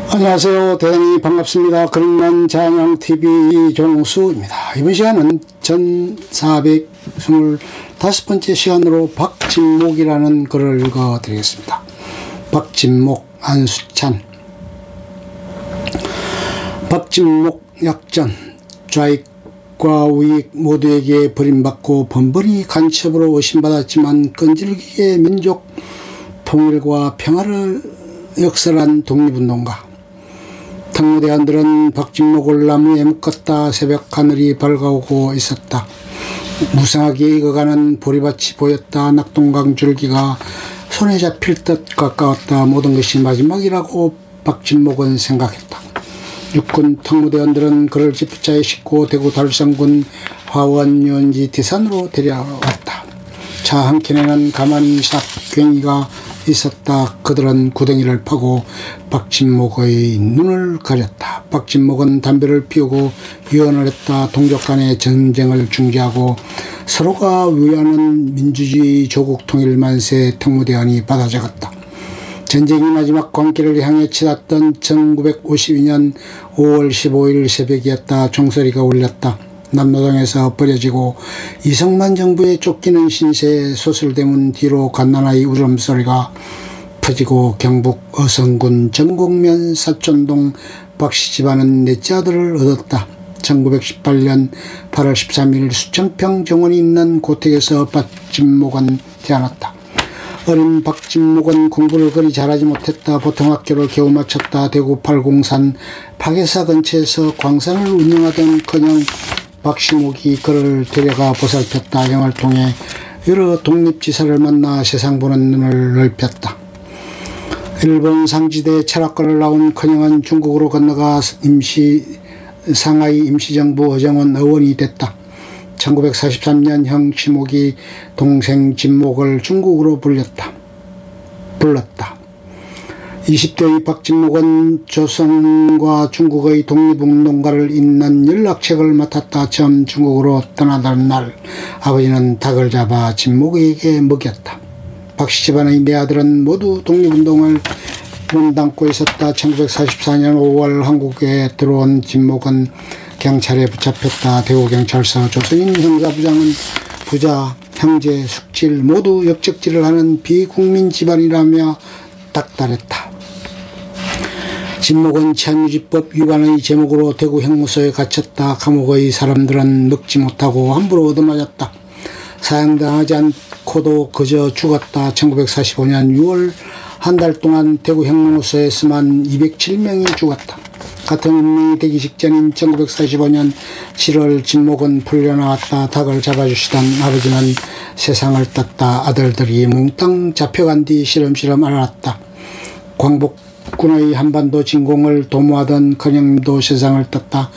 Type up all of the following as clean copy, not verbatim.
안녕하세요. 대단히 반갑습니다. 그릇난 잔영TV 종수입니다. 이번 시간은 1425번째 시간으로 박진목이라는 글을 읽어드리겠습니다. 박진목, 안수찬. 박진목 약전. 좌익과 우익 모두에게 버림받고 번번이 간첩으로 의심받았지만 끈질기게 민족 통일과 평화를 역설한 독립운동가. 특무대원들은 박진목을 나무에 묶었다. 새벽 하늘이 밝아오고 있었다. 무성하게 익어가는 보리밭이 보였다. 낙동강 줄기가 손에 잡힐 듯 가까웠다. 모든 것이 마지막이라고 박진목은 생각했다. 육군 특무대원들은 그를 지프차에 싣고 대구 달성군 화원 유원지 디산으로 데려왔다. 차 한 켠에는 가만히 샷괭이가 있었다. 그들은 구덩이를 파고 박진목의 눈을 가렸다. 박진목은 담배를 피우고 유언을 했다. 동족 간의 전쟁을 중지하고 서로가 위하는 민주주의 조국 통일 만세. 특무대원이 받아 적었다. 전쟁이 마지막 광기를 향해 치닫던 1952년 5월 15일 새벽이었다. 종소리가 울렸다. 남노당에서 버려지고 이승만 정부에 쫓기는 신세의 소설대문 뒤로 갓난아이 울음소리가 퍼지고 경북 어성군 전곡면 사촌동 박씨 집안은 넷째 아들을 얻었다. 1918년 8월 13일 수천평 정원이 있는 고택에서 박진목은 태어났다. 어린 박진목은 공부를 그리 잘하지 못했다. 보통 학교를 겨우 마쳤다. 대구 팔공산 박예사 근처에서 광산을 운영하던커녕 박진목이 그를 데려가 보살폈다. 영화를 통해 여러 독립지사를 만나 세상 보는 눈을 넓혔다. 일본 상지대 철학과를 나온 커녕은 중국으로 건너가 상하이 임시정부 어정원 의원이 됐다. 1943년 형 치목이 동생 진목을 중국으로 불렀다. 20대의 박진목은 조선과 중국의 독립운동가를 잇는 연락책을 맡았다. 처음 중국으로 떠나던 날 아버지는 닭을 잡아 진목에게 먹였다. 박씨 집안의 네 아들은 모두 독립운동을 몸담고 있었다. 1944년 5월 한국에 들어온 진목은 경찰에 붙잡혔다. 대구경찰서 조선인 형사부장은 부자, 형제, 숙질 모두 역적질을 하는 비국민 집안이라며 닥달했다. 진목은 치안유지법 위반의 제목으로 대구 형무소에 갇혔다. 감옥의 사람들은 먹지 못하고 함부로 얻어맞았다. 사형당하지 않고도 그저 죽었다. 1945년 6월 한 달 동안 대구 형무소에서만 207명이 죽었다. 같은 운명이 되기 직전인 1945년 7월 진목은 풀려나왔다. 닭을 잡아주시던 아버지는 세상을 떴다. 아들들이 몽땅 잡혀간 뒤 시름시름 알았다. 광복군의 한반도 진공을 도모하던 큰형님도 세상을 떴다.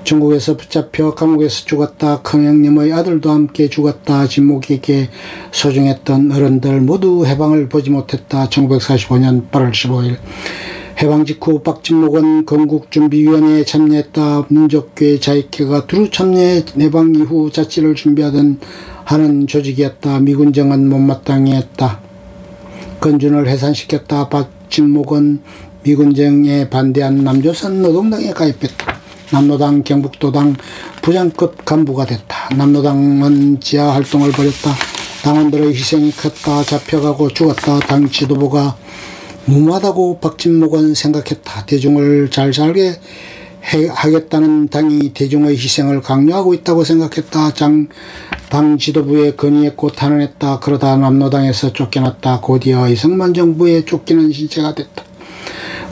중국에서 붙잡혀 감옥에서 죽었다. 큰형님의 아들도 함께 죽었다. 진목에게 소중했던 어른들 모두 해방을 보지 못했다. 1945년 8월 15일 해방 직후 박진목은 건국준비위원회에 참여했다. 민족교회 자익회가 두루 참여해 해방 이후 자치를 하는 조직이었다. 미군정은 못마땅해 했다. 건준을 해산시켰다. 박진목은 미군정에 반대한 남조선 노동당에 가입했다. 남노당, 경북도당 부장급 간부가 됐다. 남노당은 지하활동을 벌였다. 당원들의 희생이 컸다. 잡혀가고 죽었다. 당 지도부가 무모하다고 박진목은 생각했다. 대중을 잘 살게 하겠다는 당이 대중의 희생을 강요하고 있다고 생각했다. 당 지도부에 건의했고 탄원했다. 그러다 남노당에서 쫓겨났다. 곧이어 이승만 정부에 쫓기는 신세가 됐다.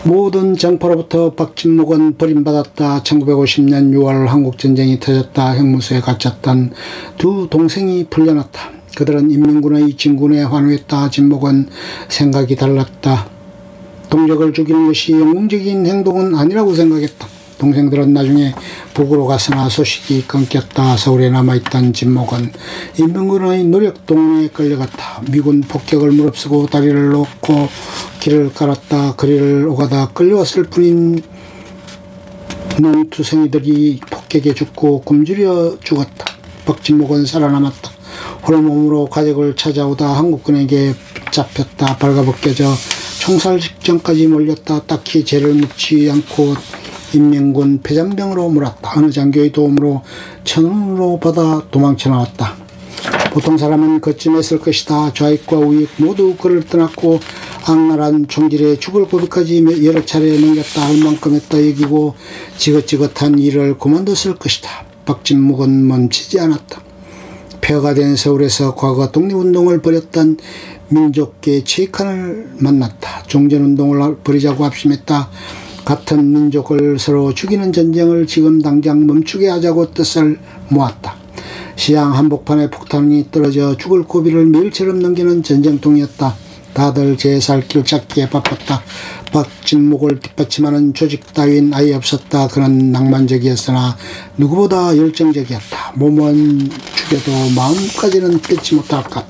모든 정파로부터 박진목은 버림받았다. 1950년 6월 한국전쟁이 터졌다. 형무소에 갇혔던 두 동생이 풀려났다. 그들은 인민군의 진군에 환호했다. 진목은 생각이 달랐다. 동족을 죽이는 것이 영웅적인 행동은 아니라고 생각했다. 동생들은 나중에 북으로 갔으나 소식이 끊겼다. 서울에 남아있던 진목은 인민군의 노력동원에 끌려갔다. 미군 폭격을 무릅쓰고 다리를 놓고 길을 깔았다. 거리를 오가다 끌려왔을 뿐인 농투성이들이 폭격에 죽고 굶주려 죽었다. 박진목은 살아남았다. 홀몸으로 가족을 찾아오다 한국군에게 잡혔다. 발가벗겨져 총살 직전까지 몰렸다. 딱히 죄를 묻지 않고 인민군 폐잔병으로 몰았다. 어느 장교의 도움으로 천원으로 받아 도망쳐 나왔다. 보통 사람은 그쯤했을 것이다. 좌익과 우익 모두 그를 떠났고 악랄한 총질에 죽을 고비까지 여러 차례 넘겼다 할 만큼 했다 여기고 지긋지긋한 일을 그만뒀을 것이다. 박진묵은 멈추지 않았다. 폐허가 된 서울에서 과거 독립운동을 벌였던 민족계 최익한을 만났다. 종전운동을 벌이자고 합심했다. 같은 민족을 서로 죽이는 전쟁을 지금 당장 멈추게 하자고 뜻을 모았다. 시양 한복판에 폭탄이 떨어져 죽을 고비를 매일처럼 넘기는 전쟁통이었다. 다들 제 살 길 찾기에 바빴다. 박진묵을 뒷받침하는 조직 따윈 아예 없었다. 그는 낭만적이었으나 누구보다 열정적이었다. 몸은 죽여도 마음까지는 뺏지 못할 것.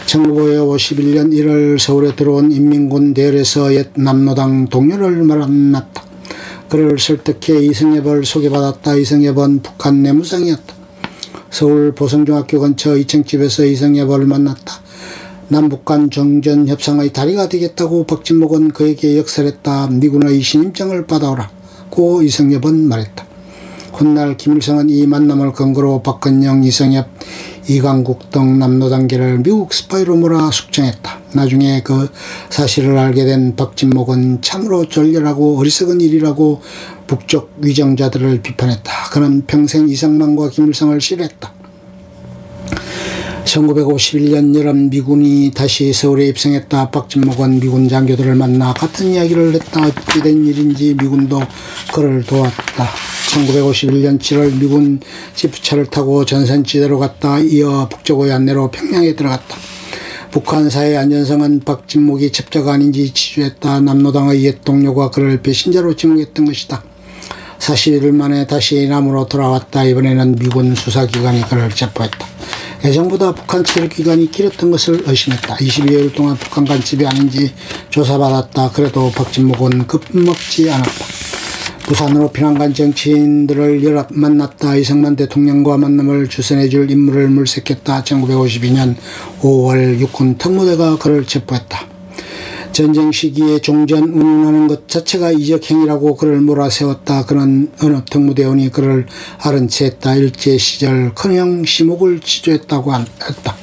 1951년 1월 서울에 들어온 인민군 대열에서 옛 남노당 동료를 만났다. 그를 설득해 이승엽을 소개받았다. 이승엽은 북한 내무상이었다. 서울 보성중학교 근처 2층 집에서 이승엽을 만났다. 남북 간 정전 협상의 다리가 되겠다고 박진묵은 그에게 역설했다. 미군의 신임장을 받아오라고 이승엽은 말했다. 훗날 김일성은 이 만남을 근거로 박근영, 이승엽, 이강국 등 남노당계를 미국 스파이로 몰아 숙청했다. 나중에 그 사실을 알게 된 박진묵은 참으로 졸렬하고 어리석은 일이라고 북쪽 위정자들을 비판했다. 그는 평생 이승만과 김일성을 싫어했다. 1951년 여름 미군이 다시 서울에 입성했다. 박진묵은 미군 장교들을 만나 같은 이야기를 했다. 어찌된 일인지 미군도 그를 도왔다. 1951년 7월 미군 지프차를 타고 전선지대로 갔다. 이어 북쪽의 안내로 평양에 들어갔다. 북한 사회 안전성은 박진묵이 첩자가 아닌지 치주했다. 남노당의 옛 동료가 그를 배신자로 지목했던 것이다. 41일 만에 다시 남으로 돌아왔다. 이번에는 미군 수사기관이 그를 체포했다. 예정보다 북한 체류 기간이 길었던 것을 의심했다. 22일 동안 북한 간첩이 아닌지 조사받았다. 그래도 박진묵은 겁먹지 않았다. 부산으로 피난간 정치인들을 만났다. 이승만 대통령과 만남을 주선해줄 인물을 물색했다. 1952년 5월 육군 특무대가 그를 체포했다. 전쟁 시기에 종전 운운하는 것 자체가 이적행위라고 그를 몰아세웠다. 그는 어느 특무대원이 그를 아른 채 했다. 일제시절 큰형 시목을 치조했다고 했다.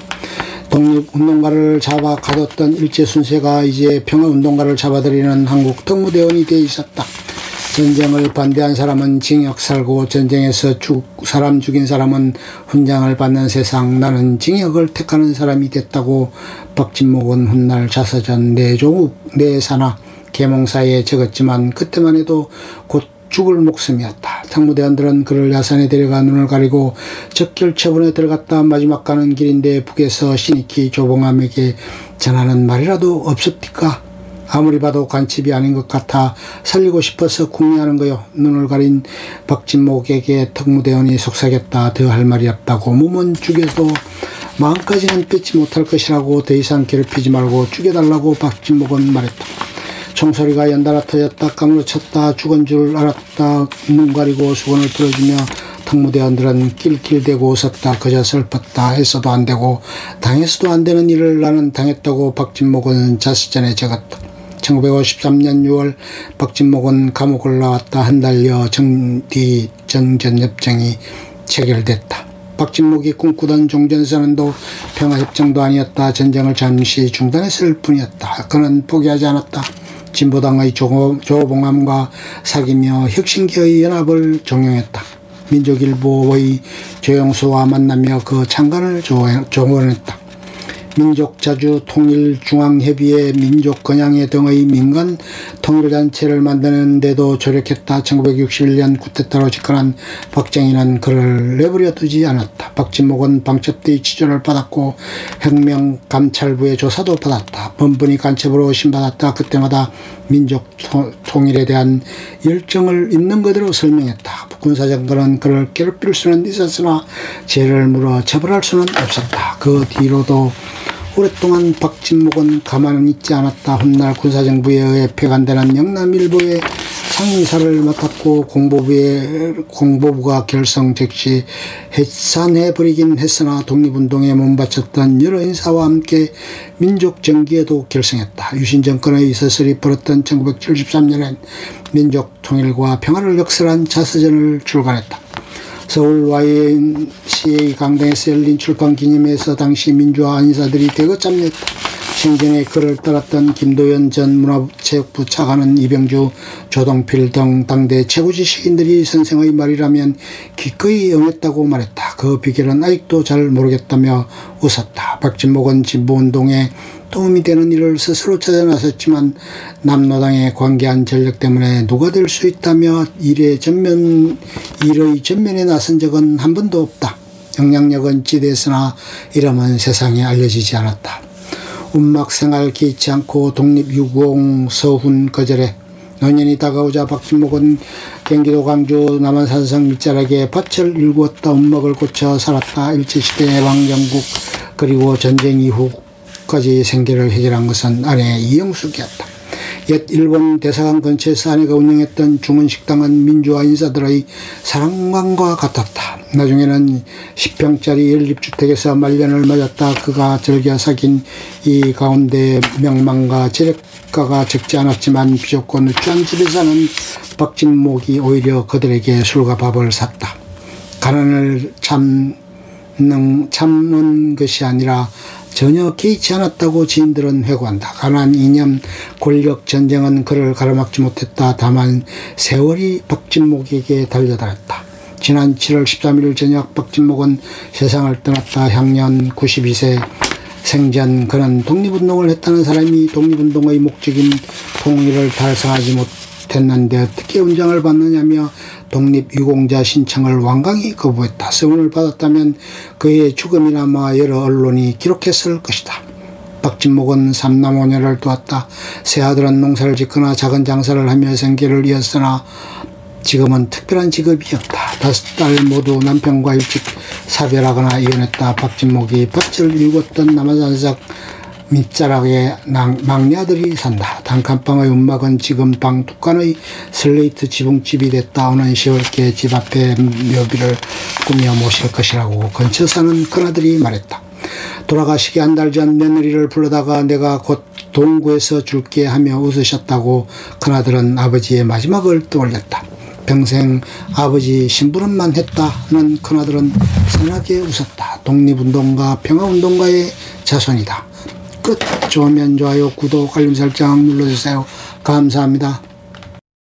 독립운동가를 잡아 가뒀던 일제순세가 이제 평화운동가를 잡아들이는 한국 특무대원이 되어 있었다. 전쟁을 반대한 사람은 징역 살고 전쟁에서 사람 죽인 사람은 훈장을 받는 세상. 나는 징역을 택하는 사람이 됐다고 박진묵은 훗날 자서전 내 조국 내 산하 계몽사에 적었지만 그때만 해도 곧 죽을 목숨이었다. 특무대원들은 그를 야산에 데려가 눈을 가리고 적결 처분에 들어갔다. 마지막 가는 길인데 북에서 신익희 조봉암에게 전하는 말이라도 없었디까? 아무리 봐도 간첩이 아닌 것 같아 살리고 싶어서 궁리하는 거요. 눈을 가린 박진묵에게 특무대원이 속삭였다. 더 할 말이 없다고. 몸은 죽여도 마음까지는 뺏지 못할 것이라고. 더 이상 괴롭히지 말고 죽여달라고 박진묵은 말했다. 총소리가 연달아 터졌다. 까무러쳤다. 죽은 줄 알았다. 눈 가리고 수건을 풀어주며 특무대원들은 낄낄대고 웃었다. 그저 슬펐다. 했어도 안 되고 당해서도 안 되는 일을 나는 당했다고 박진묵은 자서전에 적었다. 1953년 6월 박진묵은 감옥을 나왔다. 한 달여 정디 정전협정이 체결됐다. 박진묵이 꿈꾸던 종전선언도 평화협정도 아니었다. 전쟁을 잠시 중단했을 뿐이었다. 그는 포기하지 않았다. 진보당의 조봉암과 사귀며 혁신계의 연합을 종용했다. 민족일보의 조영수와 만나며 그 창간을 조언했다. 민족자주통일중앙협의회 민족건양회 등의 민간 통일단체를 만드는데도 조력했다. 1961년 쿠데타로 집권한 박정희는 그를 내버려 두지 않았다. 박진묵은 방첩대의 치조를 받았고 혁명감찰부의 조사도 받았다. 번번이 간첩으로 신받았다. 그때마다 민족 통일에 대한 열정을 있는 그대로 설명했다. 군사정권은 그를 괴롭힐 수는 있었으나 죄를 물어 처벌할 수는 없었다. 그 뒤로도 오랫동안 박진묵은 가만히 있지 않았다. 훗날 군사정부에 의해 폐간되는 영남일보에 상임이사를 맡았고 공보부가 결성 즉시 해산해버리긴 했으나 독립운동에 몸바쳤던 여러 인사와 함께 민족정기에도 결성했다. 유신정권의 서슬이 벌었던 1973년엔 민족통일과 평화를 역설한 자서전을 출간했다. 서울 YMCA 강당에서 열린 출판기념회에서 당시 민주화 인사들이 대거 참여했다. 생전에 그를 따랐던 김도연 전 문화체육부 차관은 이병주, 조동필 등 당대 최고 지식인들이 선생의 말이라면 기꺼이 응했다고 말했다. 그 비결은 아직도 잘 모르겠다며 웃었다. 박진목은 진보운동에 도움이 되는 일을 스스로 찾아 나섰지만 남노당에 관계한 전력 때문에 누가 될 수 있다며 일의 전면에 나선 적은 한 번도 없다. 영향력은 지대했으나 이름은 세상에 알려지지 않았다. 운막생활 개의치 않고 독립유공 서훈 거절에 노년이 다가오자 박진목은 경기도 광주 남한산성 밑자락에 밭을 일구었다. 운막을 고쳐 살았다. 일제시대 해방정국 그리고 전쟁 이후까지 생계를 해결한 것은 아내 이영숙이었다. 옛 일본 대사관 근처에서 아내가 운영했던 중원식당은 민주화 인사들의 사랑방과 같았다. 나중에는 10평짜리 연립주택에서 말년을 맞았다. 그가 즐겨 사귄 이 가운데 명망과 재력가가 적지 않았지만 비좁고 누추한 집에 사는 박진목이 오히려 그들에게 술과 밥을 샀다. 가난을 참는 것이 아니라 전혀 개의치 않았다고 지인들은 회고한다. 가난, 이념, 권력, 전쟁은 그를 가로막지 못했다. 다만 세월이 박진목에게 달려들었다. 지난 7월 13일 저녁 박진목은 세상을 떠났다. 향년 92세. 생전 그는 독립운동을 했다는 사람이 독립운동의 목적인 통일을 달성하지 못했는데 어떻게 훈장을 받느냐며 독립유공자 신청을 완강히 거부했다. 서문을 받았다면 그의 죽음이나마 여러 언론이 기록했을 것이다. 박진목은 삼남오녀를 두었다. 세 아들은 농사를 짓거나 작은 장사를 하며 생계를 이었으나 지금은 특별한 직업이 없다. 5딸 모두 남편과 일찍 사별하거나 이혼했다. 박진목이 밭을 일궜던 남한산성 밑자락에 막내 아들이 산다. 단칸방의 운막은 지금 방 2칸의 슬레이트 지붕집이 됐다. 오는 10월께 집 앞에 묘비를 꾸며 모실 것이라고 근처 사는 큰아들이 말했다. 돌아가시기 한 달 전 며느리를 불러다가 내가 곧 돈 구해서 줄게 하며 웃으셨다고 큰아들은 아버지의 마지막을 떠올렸다. 평생 아버지 심부름만 했다는 큰아들은 선하게 웃었다. 독립운동가 평화운동가의 자손이다. 끝. 좋으면 좋아요, 구독, 알림 설정 눌러주세요. 감사합니다.